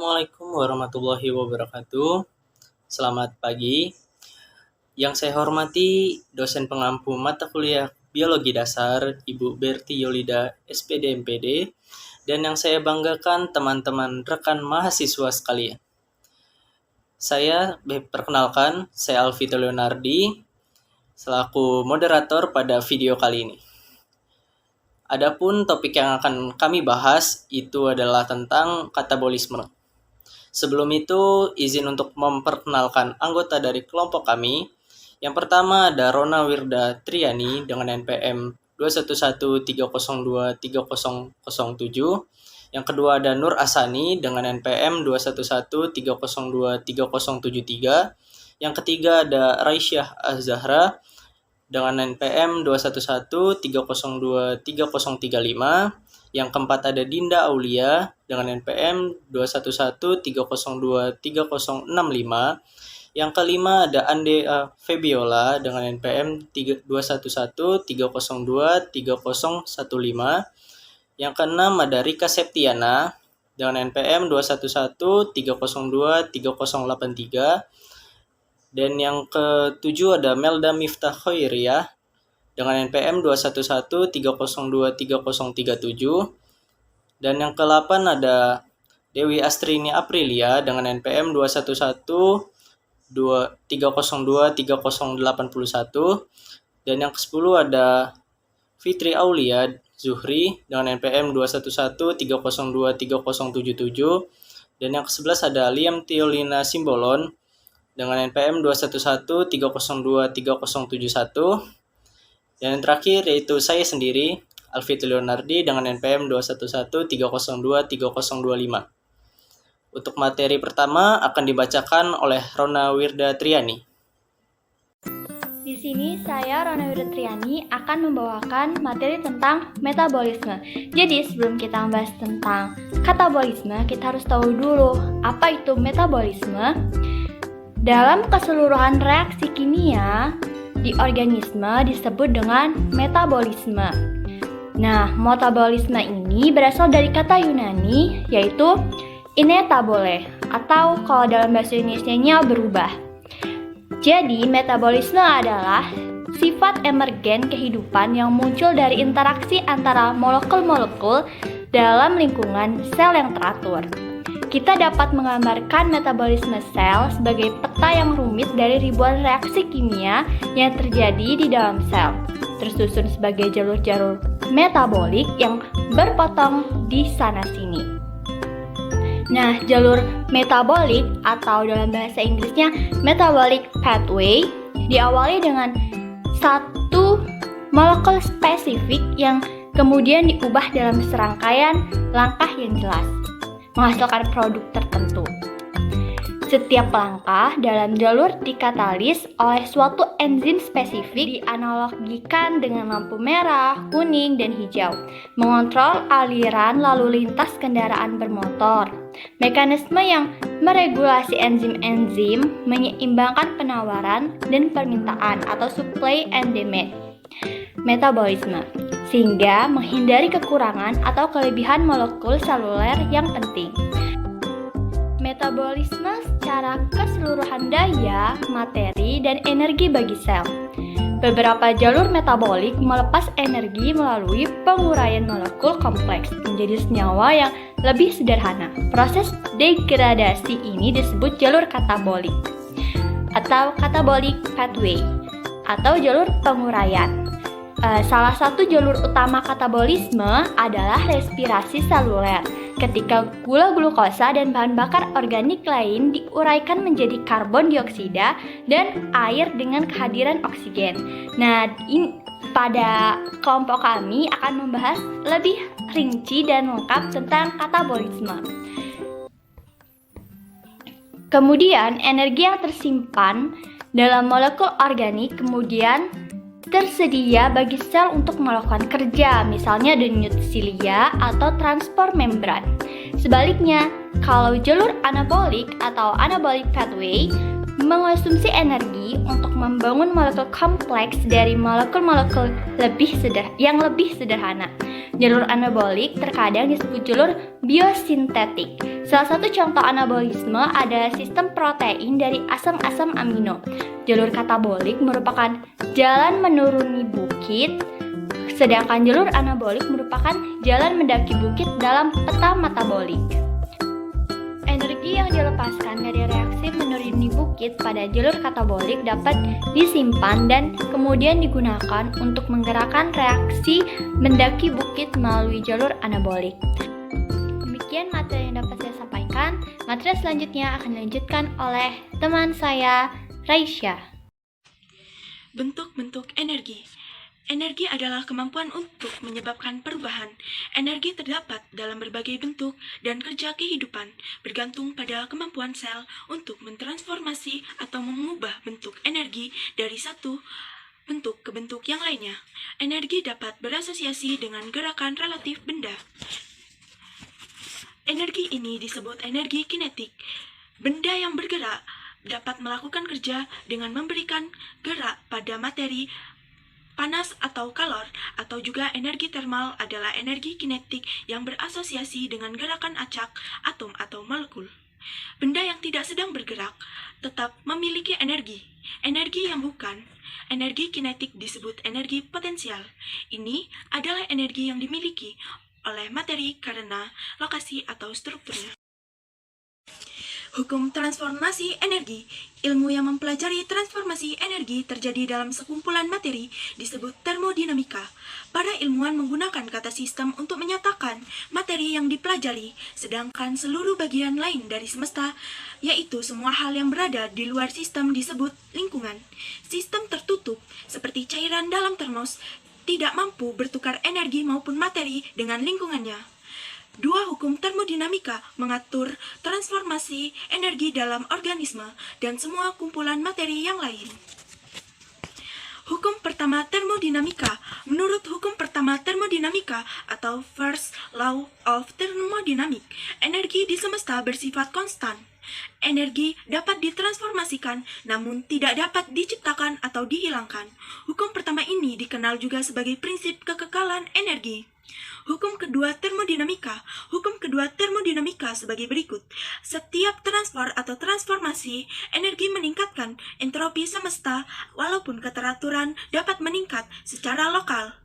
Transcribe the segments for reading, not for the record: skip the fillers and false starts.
Assalamualaikum warahmatullahi wabarakatuh. Selamat pagi. Yang saya hormati dosen pengampu mata kuliah Biologi Dasar, Ibu Berti Yolida, SPD MPD, dan yang saya banggakan teman-teman rekan mahasiswa sekalian. Saya perkenalkan, saya Alvito Leonardi, selaku moderator pada video kali ini. Adapun topik yang akan kami bahas itu adalah tentang katabolisme. Sebelum itu, izin untuk memperkenalkan anggota dari kelompok kami. Yang pertama ada Rona Wirda Triani dengan NPM 21130230007. Yang kedua ada Nur Asani dengan NPM 21130230073. Yang ketiga ada Raisyah Az-Zahra dengan NPM 21130230035. Yang keempat ada Dinda Aulia dengan NPM 21130230065. Yang kelima ada Andea Febiola dengan NPM 21130230015. Yang keenam ada Rika Septiana dengan NPM 21130230083. Dan yang ketujuh ada Melda Miftah Khairiyah dengan NPM 21130230037. Dan yang ke-8 ada Dewi Astrini Aprilia dengan NPM 21123023081. Dan yang ke-10 ada Fitri Aulia Zuhri dengan NPM 21130230077. Dan yang ke-11 ada Liam Tiolina Simbolon dengan NPM 21130230071. Dan yang terakhir yaitu saya sendiri, Alvito Leonardi dengan NPM 21130230025. Untuk materi pertama akan dibacakan oleh Rona Wirda Triani. Di sini saya, Rona Wirda Triani, akan membawakan materi tentang metabolisme. Jadi sebelum kita membahas tentang katabolisme, kita harus tahu dulu apa itu metabolisme. Dalam keseluruhan reaksi kimia di organisme disebut dengan metabolisme. Nah, metabolisme ini berasal dari kata Yunani yaitu inetabole atau kalau dalam bahasa Indonesianya berubah. Jadi, metabolisme adalah sifat emergen kehidupan yang muncul dari interaksi antara molekul-molekul dalam lingkungan sel yang teratur. Kita dapat menggambarkan metabolisme sel sebagai peta yang rumit dari ribuan reaksi kimia yang terjadi di dalam sel, tersusun sebagai jalur-jalur metabolik yang berpotong di sana-sini. Nah, jalur metabolik atau dalam bahasa Inggrisnya metabolic pathway diawali dengan satu molekul spesifik yang kemudian diubah dalam serangkaian langkah yang jelas, menghasilkan produk tertentu. Setiap langkah dalam jalur dikatalis oleh suatu enzim spesifik dianalogikan dengan lampu merah, kuning, dan hijau, mengontrol aliran lalu lintas kendaraan bermotor. Mekanisme yang meregulasi enzim-enzim menyeimbangkan penawaran dan permintaan atau supply and demand metabolisme, sehingga menghindari kekurangan atau kelebihan molekul seluler yang penting. Metabolisme secara keseluruhan daya, materi, dan energi bagi sel. Beberapa jalur metabolik melepas energi melalui penguraian molekul kompleks menjadi senyawa yang lebih sederhana. Proses degradasi ini disebut jalur katabolik atau catabolic pathway atau jalur penguraian. Salah satu jalur utama katabolisme adalah respirasi seluler. Ketika gula glukosa dan bahan bakar organik lain diuraikan menjadi karbon dioksida dan air dengan kehadiran oksigen. Nah, pada kelompok kami akan membahas lebih rinci dan lengkap tentang katabolisme. Kemudian, energi yang tersimpan dalam molekul organik kemudian tersedia bagi sel untuk melakukan kerja, misalnya denyut silia atau transport membran. Sebaliknya, kalau jalur anabolik atau anabolic pathway mengonsumsi energi untuk membangun molekul kompleks dari molekul-molekul yang lebih sederhana. Jalur anabolik terkadang disebut jalur biosintetik. Salah satu contoh anabolisme adalah sistem protein dari asam-asam amino. Jalur katabolik merupakan jalan menuruni bukit, sedangkan jalur anabolik merupakan jalan mendaki bukit dalam peta metabolik. Energi yang dilepaskan dari reaksi menuruni bukit pada jalur katabolik dapat disimpan dan kemudian digunakan untuk menggerakkan reaksi mendaki bukit melalui jalur anabolik. Demikian materi yang dapat saya sampaikan. Materi selanjutnya akan dilanjutkan oleh teman saya, Raisya. Bentuk-bentuk energi. Energi adalah kemampuan untuk menyebabkan perubahan. Energi terdapat dalam berbagai bentuk dan kerja kehidupan, bergantung pada kemampuan sel untuk mentransformasi atau mengubah bentuk energi dari satu bentuk ke bentuk yang lainnya. Energi dapat berasosiasi dengan gerakan relatif benda. Energi ini disebut energi kinetik. Benda yang bergerak dapat melakukan kerja dengan memberikan gerak pada materi. Panas atau kalor atau juga energi termal adalah energi kinetik yang berasosiasi dengan gerakan acak, atom atau molekul. Benda yang tidak sedang bergerak tetap memiliki energi. Energi yang bukan energi kinetik disebut energi potensial. Ini adalah energi yang dimiliki oleh materi karena lokasi atau strukturnya. Hukum transformasi energi. Ilmu yang mempelajari transformasi energi terjadi dalam sekumpulan materi disebut termodinamika. Para ilmuwan menggunakan kata sistem untuk menyatakan materi yang dipelajari, sedangkan seluruh bagian lain dari semesta, yaitu semua hal yang berada di luar sistem disebut lingkungan. Sistem tertutup, seperti cairan dalam termos, tidak mampu bertukar energi maupun materi dengan lingkungannya. Dua hukum termodinamika mengatur transformasi energi dalam organisme dan semua kumpulan materi yang lain. Hukum pertama termodinamika. Menurut hukum pertama termodinamika atau First Law of Thermodynamics, energi di semesta bersifat konstan. Energi dapat ditransformasikan namun tidak dapat diciptakan atau dihilangkan. Hukum pertama ini dikenal juga sebagai prinsip kekekalan energi. Hukum kedua termodinamika. Hukum kedua termodinamika sebagai berikut. Setiap transfer atau transformasi energi meningkatkan entropi semesta walaupun keteraturan dapat meningkat secara lokal.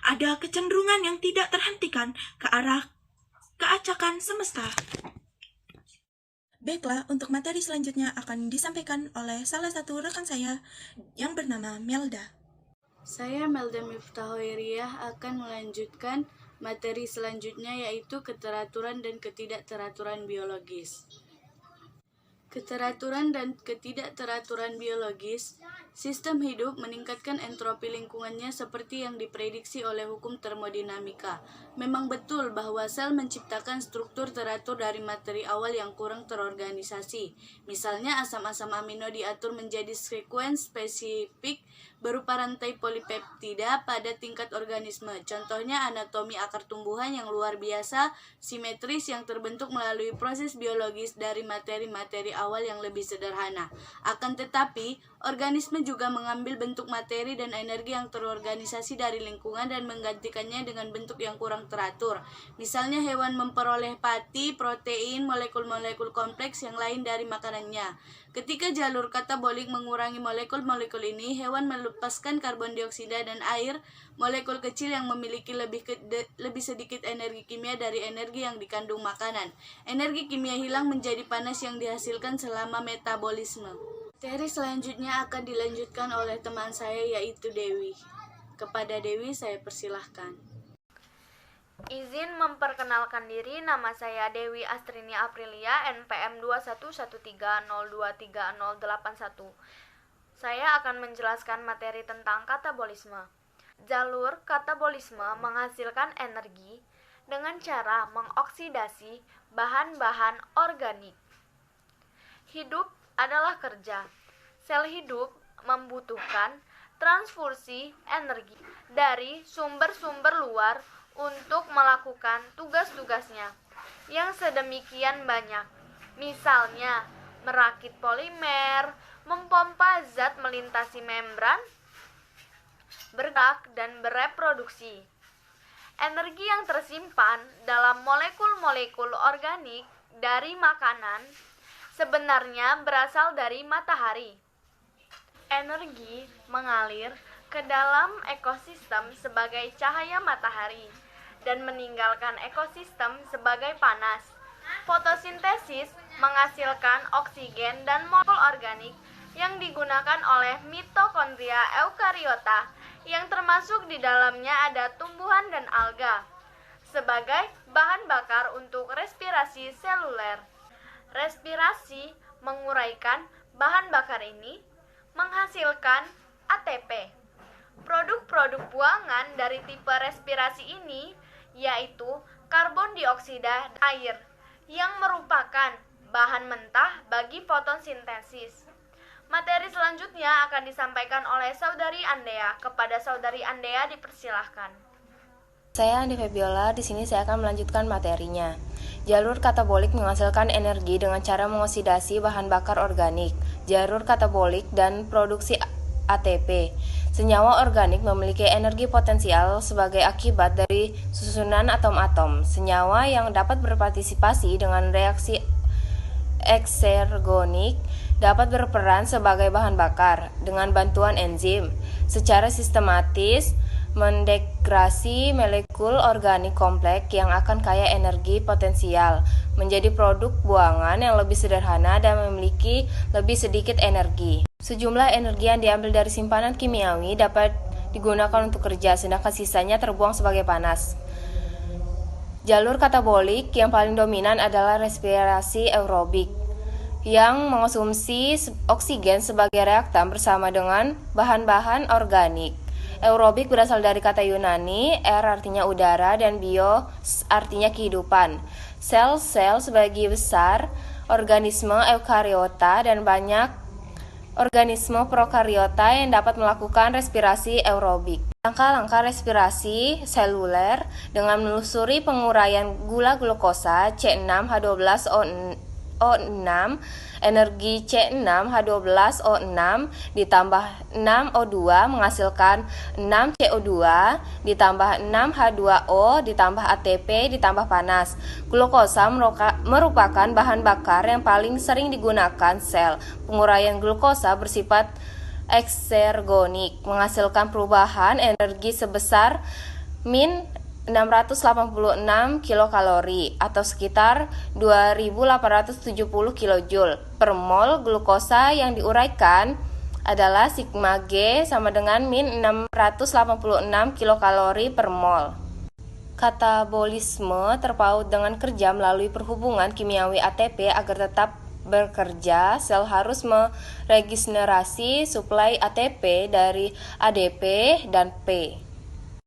Ada kecenderungan yang tidak terhentikan ke arah keacakan semesta. Baiklah, untuk materi selanjutnya akan disampaikan oleh salah satu rekan saya yang bernama Melda. Saya Melda Miftahhoiriyah akan melanjutkan materi selanjutnya yaitu keteraturan dan ketidakteraturan biologis. Keteraturan dan ketidakteraturan biologis. Sistem hidup meningkatkan entropi lingkungannya seperti yang diprediksi oleh hukum termodinamika. Memang betul bahwa sel menciptakan struktur teratur dari materi awal yang kurang terorganisasi. Misalnya asam-asam amino diatur menjadi sekuens spesifik berupa rantai polipeptida pada tingkat organisme. Contohnya anatomi akar tumbuhan yang luar biasa, simetris yang terbentuk melalui proses biologis dari materi-materi awal yang lebih sederhana. Akan tetapi, organisme juga mengambil bentuk materi dan energi yang terorganisasi dari lingkungan dan menggantikannya dengan bentuk yang kurang teratur. Misalnya hewan memperoleh pati, protein, molekul-molekul kompleks yang lain dari makanannya. Ketika jalur katabolik mengurangi molekul-molekul ini, hewan melepaskan karbon dioksida dan air, molekul kecil yang memiliki lebih sedikit energi kimia dari energi yang dikandung makanan. Energi kimia hilang menjadi panas yang dihasilkan selama metabolisme. Materi selanjutnya akan dilanjutkan oleh teman saya yaitu Dewi. Kepada Dewi saya persilahkan. Izin memperkenalkan diri, nama saya Dewi Astrini Aprilia, NPM 2113023081. Saya akan menjelaskan materi tentang katabolisme. Jalur katabolisme menghasilkan energi dengan cara mengoksidasi bahan-bahan organik. Hidup adalah kerja. Sel hidup membutuhkan transfusi energi dari sumber-sumber luar untuk melakukan tugas-tugasnya yang sedemikian banyak. Misalnya, merakit polimer, mempompa zat melintasi membran, bergerak dan bereproduksi. Energi yang tersimpan dalam molekul-molekul organik dari makanan sebenarnya berasal dari matahari. Energi mengalir ke dalam ekosistem sebagai cahaya matahari dan meninggalkan ekosistem sebagai panas. Fotosintesis menghasilkan oksigen dan molekul organik yang digunakan oleh mitokondria eukariota yang termasuk di dalamnya ada tumbuhan dan alga sebagai bahan bakar untuk respirasi seluler. Respirasi menguraikan bahan bakar ini menghasilkan ATP. Produk-produk buangan dari tipe respirasi ini yaitu karbon dioksida dan air yang merupakan bahan mentah bagi fotosintesis. Materi selanjutnya akan disampaikan oleh Saudari Andea. Kepada Saudari Andea dipersilahkan. Saya Andi Febiola, di sini saya akan melanjutkan materinya. Jalur katabolik menghasilkan energi dengan cara mengoksidasi bahan bakar organik. Jalur katabolik dan produksi ATP. Senyawa organik memiliki energi potensial sebagai akibat dari susunan atom-atom. Senyawa yang dapat berpartisipasi dengan reaksi eksergonik dapat berperan sebagai bahan bakar dengan bantuan enzim secara sistematis mendegrasi molekul organik kompleks yang akan kaya energi potensial menjadi produk buangan yang lebih sederhana dan memiliki lebih sedikit energi. Sejumlah energi yang diambil dari simpanan kimiawi dapat digunakan untuk kerja, sedangkan sisanya terbuang sebagai panas. Jalur katabolik yang paling dominan adalah respirasi aerobik yang mengonsumsi oksigen sebagai reaktan bersama dengan bahan-bahan organik. Aerobik berasal dari kata Yunani, air artinya udara dan bios artinya kehidupan. Sel-sel sebagai besar organisme eukariota dan banyak organisme prokariota yang dapat melakukan respirasi aerobik. Langkah-langkah respirasi seluler dengan menelusuri penguraian gula glukosa C6H12O6, energi C6H12O6 ditambah 6O2 menghasilkan 6CO2 ditambah 6H2O ditambah ATP ditambah panas. Glukosa merupakan bahan bakar yang paling sering digunakan sel. Penguraian glukosa bersifat eksergonik, menghasilkan perubahan energi sebesar min 686 kilokalori atau sekitar 2870 kilojoule per mol. Glukosa yang diuraikan adalah sigma G sama dengan min 686 kilokalori per mol. Katabolisme terpaut dengan kerja melalui perhubungan kimiawi ATP. Agar tetap bekerja, sel harus meregenerasi suplai ATP dari ADP dan P.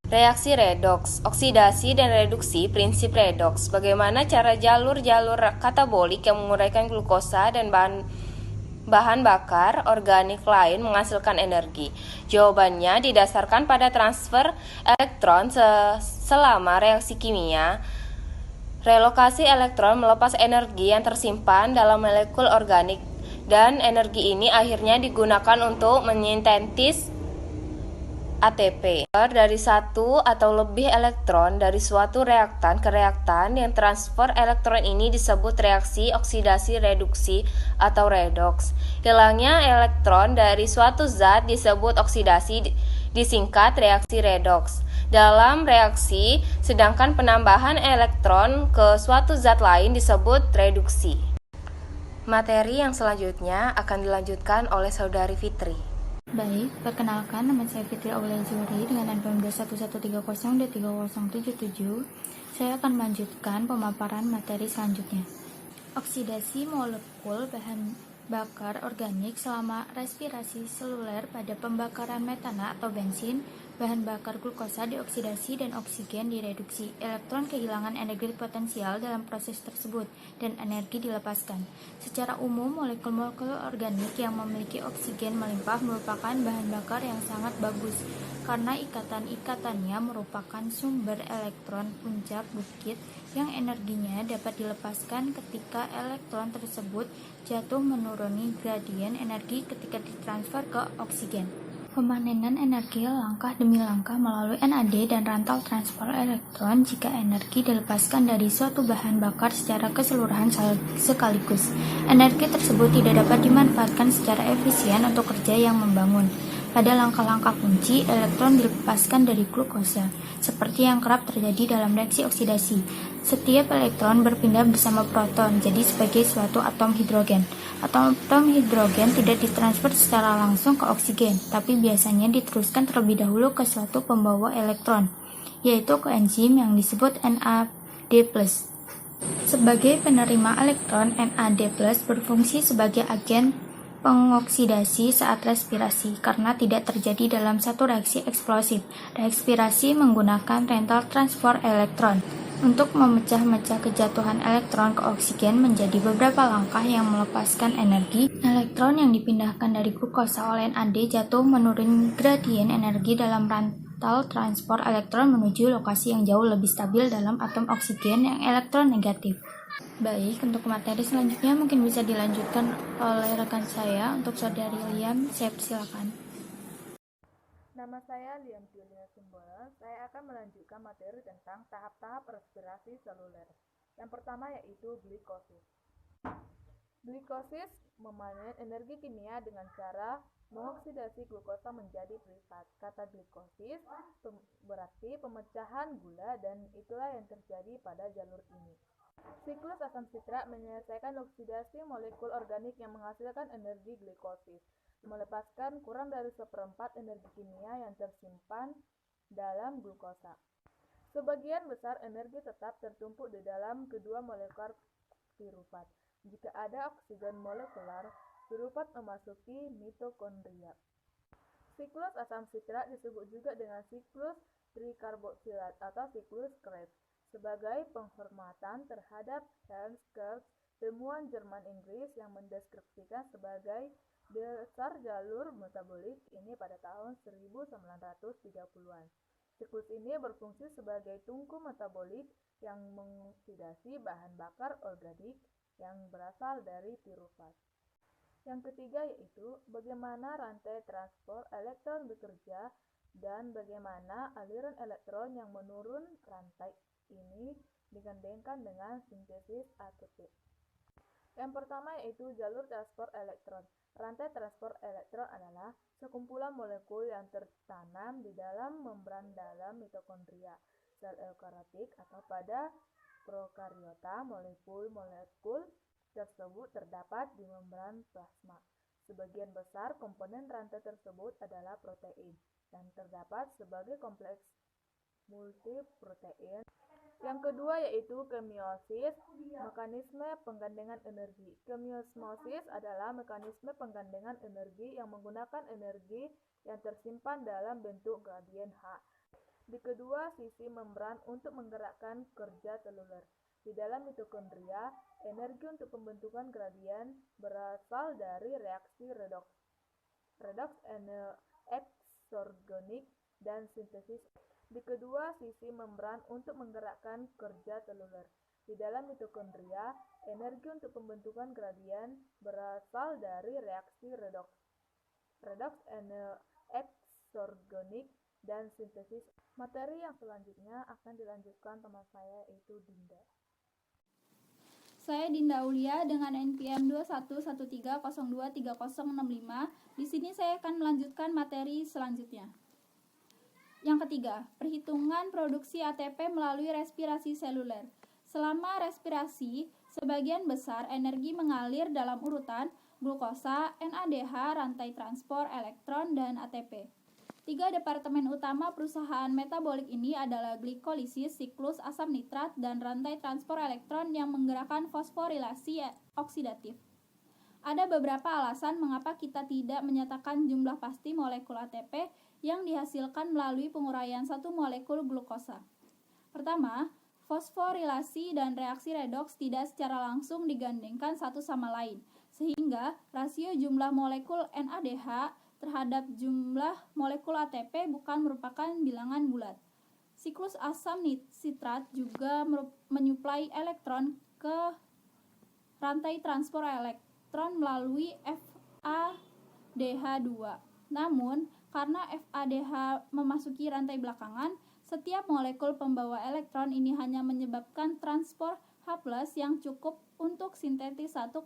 Reaksi redoks, oksidasi dan reduksi, prinsip redoks. Bagaimana cara jalur-jalur katabolik yang menguraikan glukosa dan bahan bakar organik lain menghasilkan energi? Jawabannya didasarkan pada transfer elektron selama reaksi kimia. Relokasi elektron melepas energi yang tersimpan dalam molekul organik dan energi ini akhirnya digunakan untuk menyintetis ATP. Dari satu atau lebih elektron dari suatu reaktan ke reaktan, yang transfer elektron ini disebut reaksi oksidasi reduksi atau redoks. Hilangnya elektron dari suatu zat disebut oksidasi, disingkat reaksi redoks. Dalam reaksi, sedangkan penambahan elektron ke suatu zat lain disebut reduksi. Materi yang selanjutnya akan dilanjutkan oleh Saudari Fitri. Baik, perkenalkan, nama saya Fitri Aulia Zuri dengan NPM 21130D3077. Saya akan melanjutkan pemaparan materi selanjutnya. Oksidasi molekul bahan bakar organik selama respirasi seluler pada pembakaran metana atau bensin. Bahan bakar glukosa dioksidasi dan oksigen direduksi. Elektron kehilangan energi potensial dalam proses tersebut dan energi dilepaskan. Secara umum, molekul-molekul organik yang memiliki oksigen melimpah merupakan bahan bakar yang sangat bagus karena ikatan-ikatannya merupakan sumber elektron puncak bukit yang energinya dapat dilepaskan ketika elektron tersebut jatuh, menuruni gradien energi ketika ditransfer ke oksigen. Pemanenan energi langkah demi langkah melalui NAD dan rantai transport elektron jika energi dilepaskan dari suatu bahan bakar secara keseluruhan sekaligus. Energi tersebut tidak dapat dimanfaatkan secara efisien untuk kerja yang membangun. Pada langkah-langkah kunci, elektron dilepaskan dari glukosa, seperti yang kerap terjadi dalam reaksi oksidasi. Setiap elektron berpindah bersama proton, jadi sebagai suatu atom hidrogen. Atom hidrogen tidak ditransfer secara langsung ke oksigen, tapi biasanya diteruskan terlebih dahulu ke suatu pembawa elektron, yaitu ke enzim yang disebut NAD+. Sebagai penerima elektron, NAD+ berfungsi sebagai agen pengoksidasi saat respirasi karena tidak terjadi dalam satu reaksi eksplosif. Respirasi menggunakan rental transport elektron. Untuk memecah-mecah kejatuhan elektron ke oksigen menjadi beberapa langkah yang melepaskan energi. Elektron yang dipindahkan dari glukosa oleh NAD jatuh menurun gradien energi dalam rantai transport elektron menuju lokasi yang jauh lebih stabil dalam atom oksigen yang elektron negatif. Baik, untuk materi selanjutnya mungkin bisa dilanjutkan oleh rekan saya. Untuk saudari Liam, silakan. Nama saya Liam Julia Simbola. Saya akan melanjutkan materi tentang tahap-tahap respirasi seluler. Yang pertama yaitu glikosis. Glikosis memanen energi kimia dengan cara mengoksidasi glukosa menjadi privat. Kata glikosis berarti pemecahan gula dan itulah yang terjadi pada jalur ini. Siklus asam sitrat menyelesaikan oksidasi molekul organik yang menghasilkan energi glikosis, melepaskan kurang dari 1/4 energi kimia yang tersimpan dalam glukosa. Sebagian besar energi tetap tertumpuk di dalam kedua molekul piruvat. Jika ada oksigen molekular, piruvat memasuki mitokondria. Siklus asam sitrat disebut juga dengan siklus trikarboksilat atau siklus Krebs. Sebagai penghormatan terhadap Hans Krebs, ilmuwan Jerman Inggris yang mendeskripsikan sebagai dasar jalur metabolik ini pada tahun 1930-an. Siklus ini berfungsi sebagai tungku metabolik yang mengoksidasi bahan bakar organik yang berasal dari piruvat. Yang ketiga yaitu bagaimana rantai transport elektron bekerja dan bagaimana aliran elektron yang menurun rantai ini digandengkan dengan sintesis ATP. Yang pertama yaitu jalur transport elektron. Rantai transport elektron adalah sekumpulan molekul yang tertanam di dalam membran dalam mitokondria, sel eukariotik atau pada prokariota. Molekul-molekul tersebut terdapat di membran plasma. Sebagian besar komponen rantai tersebut adalah protein dan terdapat sebagai kompleks multiprotein. Yang kedua yaitu kemiosis, mekanisme penggandengan energi. Kemiosmosis adalah mekanisme penggandengan energi yang menggunakan energi yang tersimpan dalam bentuk gradien H di kedua sisi membran untuk menggerakkan kerja seluler. Di dalam mitokondria, energi untuk pembentukan gradien berasal dari reaksi redoks eksorgonik dan sintesis. Di kedua sisi membran untuk menggerakkan kerja seluler. Di dalam mitokondria, energi untuk pembentukan gradien berasal dari reaksi redoks eksorgonik dan sintesis. Materi yang selanjutnya akan dilanjutkan teman saya yaitu Dinda. Saya Dinda Aulia dengan NPM 2113023065. Di sini saya akan melanjutkan materi selanjutnya. Yang ketiga, perhitungan produksi ATP melalui respirasi seluler. Selama respirasi, sebagian besar energi mengalir dalam urutan glukosa, NADH, rantai transport elektron, dan ATP. 3 departemen utama perusahaan metabolik ini adalah glikolisis, siklus asam nitrat, dan rantai transport elektron yang menggerakkan fosforilasi oksidatif. Ada beberapa alasan mengapa kita tidak menyatakan jumlah pasti molekul ATP yang dihasilkan melalui penguraian satu molekul glukosa. Pertama, fosforilasi dan reaksi redoks tidak secara langsung digandengkan satu sama lain, sehingga rasio jumlah molekul NADH terhadap jumlah molekul ATP bukan merupakan bilangan bulat. Siklus asam sitrat juga menyuplai elektron ke rantai transport elektron melalui FADH2. Namun, Karena FADH memasuki rantai belakangan, setiap molekul pembawa elektron ini hanya menyebabkan transport H+ yang cukup untuk sintetis 1,5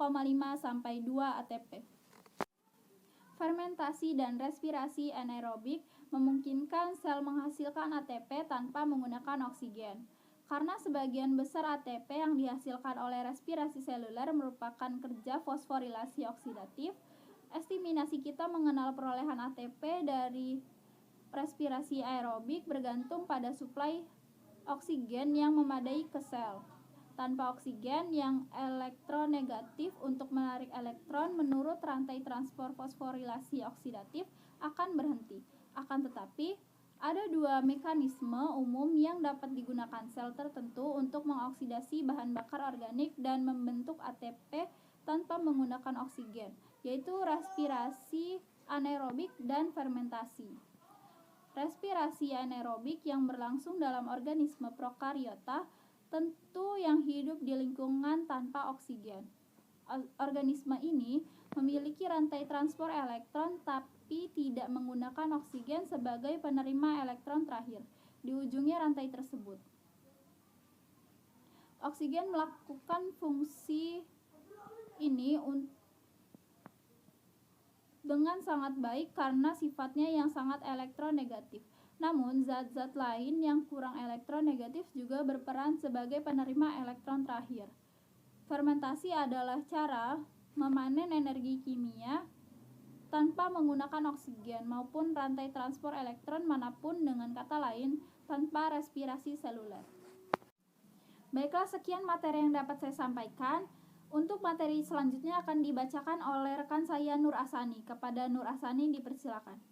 sampai 2 ATP. Fermentasi dan respirasi anaerobik memungkinkan sel menghasilkan ATP tanpa menggunakan oksigen. Karena sebagian besar ATP yang dihasilkan oleh respirasi seluler merupakan kerja fosforilasi oksidatif, estimasi kita mengenal perolehan ATP dari respirasi aerobik bergantung pada suplai oksigen yang memadai ke sel. Tanpa oksigen yang elektronegatif untuk menarik elektron menurut rantai transport fosforilasi oksidatif akan berhenti. Akan tetapi, ada dua mekanisme umum yang dapat digunakan sel tertentu untuk mengoksidasi bahan bakar organik dan membentuk ATP tanpa menggunakan oksigen, yaitu respirasi anaerobik dan fermentasi. Respirasi anaerobik yang berlangsung dalam organisme prokariota tentu yang hidup di lingkungan tanpa oksigen. Organisme ini memiliki rantai transport elektron tapi tidak menggunakan oksigen sebagai penerima elektron terakhir di ujungnya rantai tersebut. Oksigen melakukan fungsi ini dengan sangat baik karena sifatnya yang sangat elektronegatif. Namun, zat-zat lain yang kurang elektronegatif juga berperan sebagai penerima elektron terakhir. Fermentasi adalah cara memanen energi kimia tanpa menggunakan oksigen maupun rantai transport elektron manapun, dengan kata lain, tanpa respirasi seluler. Baiklah, sekian materi yang dapat saya sampaikan. Untuk materi selanjutnya akan dibacakan oleh rekan saya Nur Asani. Kepada Nur Asani dipersilakan.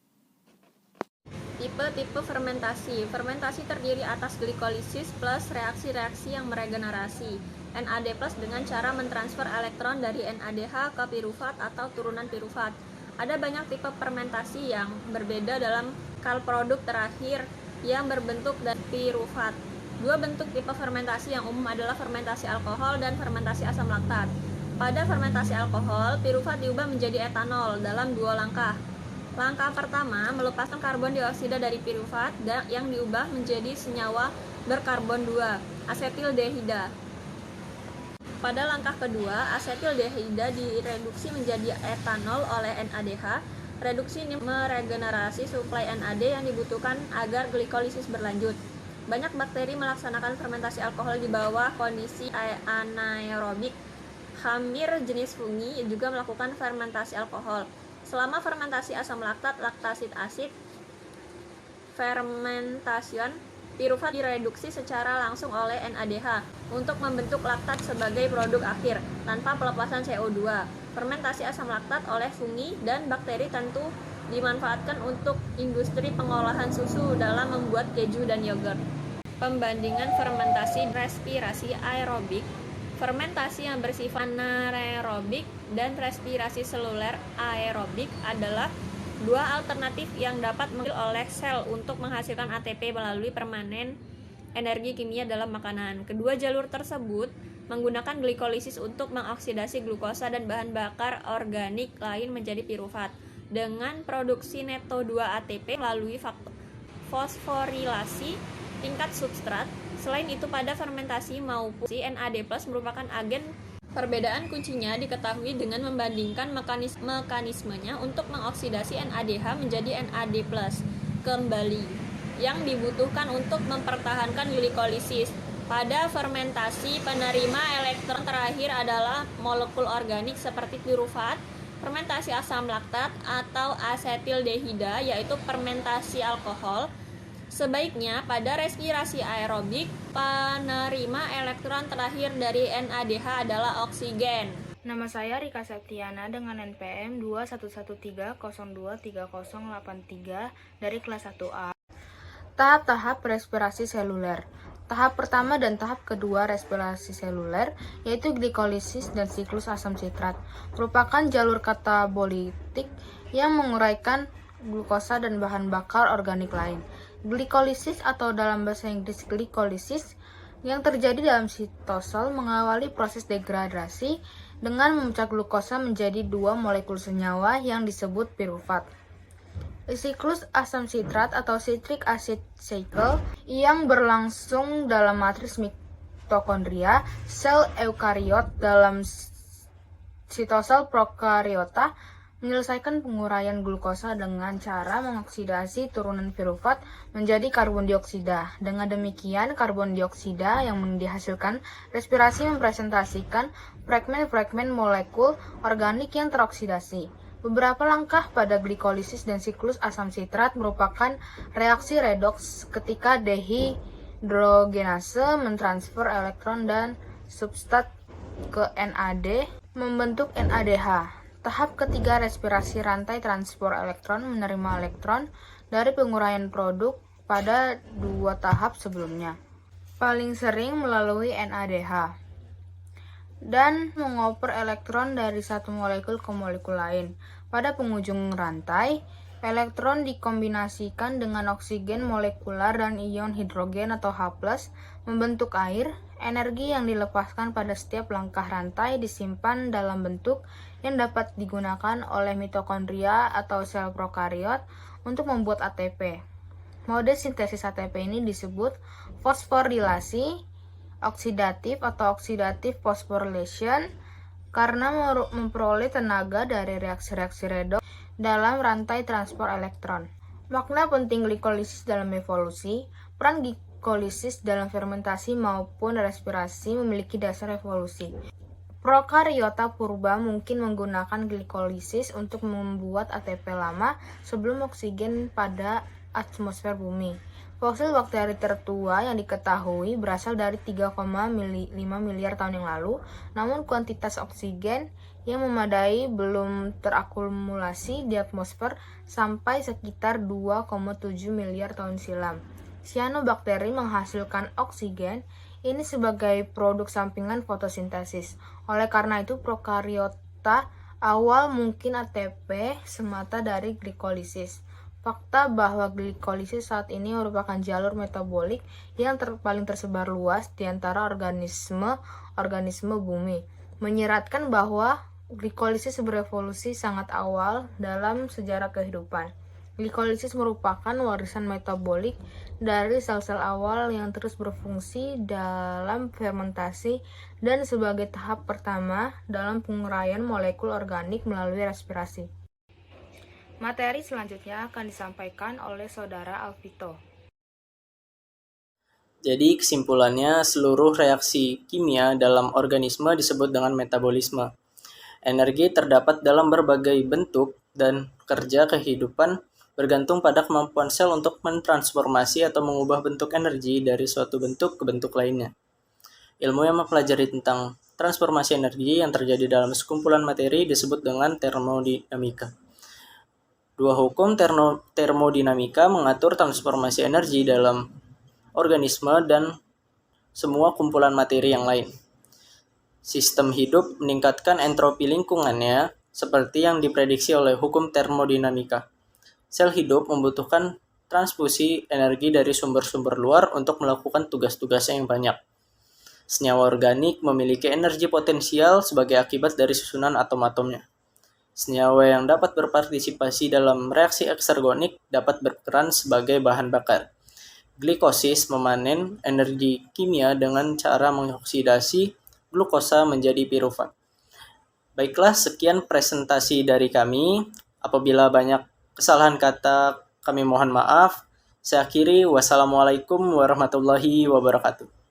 Tipe-tipe fermentasi. Fermentasi terdiri atas glikolisis plus reaksi-reaksi yang meregenerasi NAD+ dengan cara mentransfer elektron dari NADH ke pirufat atau turunan pirufat. Ada banyak tipe fermentasi yang berbeda dalam kalproduk terakhir yang berbentuk dari pirufat. Dua bentuk tipe fermentasi yang umum adalah fermentasi alkohol dan fermentasi asam laktat. Pada fermentasi alkohol, pirufat diubah menjadi etanol dalam dua langkah. Langkah pertama, melepaskan karbon dioksida dari pirufat yang diubah menjadi senyawa berkarbon 2, asetildehida. Pada langkah kedua, asetildehida direduksi menjadi etanol oleh NADH. Reduksi ini meregenerasi suplai NAD yang dibutuhkan agar glikolisis berlanjut. Banyak bakteri melaksanakan fermentasi alkohol di bawah kondisi anaerobik. Hampir jenis fungi juga melakukan fermentasi alkohol. Selama fermentasi asam laktat, laktasid asid, fermentation, pirufat direduksi secara langsung oleh NADH untuk membentuk laktat sebagai produk akhir tanpa pelepasan CO2. Fermentasi asam laktat oleh fungi dan bakteri tentu dimanfaatkan untuk industri pengolahan susu dalam membuat keju dan yogurt. Pembandingan fermentasi respirasi aerobik. Fermentasi yang bersifat anaerobik dan respirasi seluler aerobik adalah dua alternatif yang dapat diambil oleh sel untuk menghasilkan ATP melalui permanen energi kimia dalam makanan. Kedua jalur tersebut menggunakan glikolisis untuk mengoksidasi glukosa dan bahan bakar organik lain menjadi pirufat dengan produksi neto 2 ATP melalui fosforilasi tingkat substrat. Selain itu, pada fermentasi maupun NAD+ merupakan agen. Perbedaan kuncinya diketahui dengan membandingkan mekanismenya untuk mengoksidasi NADH menjadi NAD+ kembali yang dibutuhkan untuk mempertahankan glikolisis. Pada fermentasi, penerima elektron terakhir adalah molekul organik seperti pirufat. Fermentasi asam laktat atau asetildehida, yaitu fermentasi alkohol. Sebaiknya pada respirasi aerobik, penerima elektron terakhir dari NADH adalah oksigen. Nama saya Rika Septiana dengan NPM 2113023083 dari kelas 1A. Tahap-tahap respirasi seluler. Tahap pertama dan tahap kedua respirasi seluler, yaitu glikolisis dan siklus asam sitrat, merupakan jalur katabolitik yang menguraikan glukosa dan bahan bakar organik lain. Glikolisis atau dalam bahasa Inggris glikolisis yang terjadi dalam sitosol mengawali proses degradasi dengan memecah glukosa menjadi dua molekul senyawa yang disebut pirufat. Siklus asam sitrat atau citric acid cycle yang berlangsung dalam matriks mitokondria sel eukariot dalam sitosel prokariota menyelesaikan penguraian glukosa dengan cara mengoksidasi turunan pirufat menjadi karbon dioksida. Dengan demikian, karbon dioksida yang dihasilkan respirasi mempresentasikan fragmen-fragmen molekul organik yang teroksidasi. Beberapa langkah pada glikolisis dan siklus asam sitrat merupakan reaksi redoks ketika dehidrogenase mentransfer elektron dan substrat ke NAD membentuk NADH. Tahap ketiga respirasi rantai transport elektron menerima elektron dari penguraian produk pada dua tahap sebelumnya. Paling sering melalui NADH dan mengoper elektron dari satu molekul ke molekul lain. Pada penghujung rantai, elektron dikombinasikan dengan oksigen molekular dan ion hidrogen atau H+, membentuk air. Energi yang dilepaskan pada setiap langkah rantai disimpan dalam bentuk yang dapat digunakan oleh mitokondria atau sel prokariot untuk membuat ATP. Mode sintesis ATP ini disebut fosforilasi oksidatif atau oxidative phosphorylation karena memperoleh tenaga dari reaksi-reaksi redoks dalam rantai transport elektron. Makna penting glikolisis dalam evolusi. Peran glikolisis dalam fermentasi maupun respirasi memiliki dasar evolusi. Prokariota purba mungkin menggunakan glikolisis untuk membuat ATP lama sebelum oksigen pada atmosfer bumi. Fosil bakteri tertua yang diketahui berasal dari 3,5 miliar tahun yang lalu, namun kuantitas oksigen yang memadai belum terakumulasi di atmosfer sampai sekitar 2,7 miliar tahun silam. Cyanobacteria menghasilkan oksigen ini sebagai produk sampingan fotosintesis. Oleh karena itu, prokariota awal mungkin ATP semata dari glikolisis. Fakta bahwa glikolisis saat ini merupakan jalur metabolik yang paling tersebar luas di antara organisme bumi, menyiratkan bahwa glikolisis berevolusi sangat awal dalam sejarah kehidupan. Glikolisis merupakan warisan metabolik dari sel-sel awal yang terus berfungsi dalam fermentasi dan sebagai tahap pertama dalam penguraian molekul organik melalui respirasi. Materi selanjutnya akan disampaikan oleh Saudara Alvito. Jadi kesimpulannya, seluruh reaksi kimia dalam organisme disebut dengan metabolisme. Energi terdapat dalam berbagai bentuk dan kerja kehidupan bergantung pada kemampuan sel untuk mentransformasi atau mengubah bentuk energi dari suatu bentuk ke bentuk lainnya. Ilmu yang mempelajari tentang transformasi energi yang terjadi dalam sekumpulan materi disebut dengan termodinamika. Dua hukum termodinamika mengatur transformasi energi dalam organisme dan semua kumpulan materi yang lain. Sistem hidup meningkatkan entropi lingkungannya seperti yang diprediksi oleh hukum termodinamika. Sel hidup membutuhkan transfusi energi dari sumber-sumber luar untuk melakukan tugas-tugasnya yang banyak. Senyawa organik memiliki energi potensial sebagai akibat dari susunan atom-atomnya. Senyawa yang dapat berpartisipasi dalam reaksi eksergonik dapat berperan sebagai bahan bakar. Glikosis memanen energi kimia dengan cara mengoksidasi glukosa menjadi pirufat. Baiklah, sekian presentasi dari kami. Apabila banyak kesalahan kata, kami mohon maaf. Saya akhiri, wassalamualaikum warahmatullahi wabarakatuh.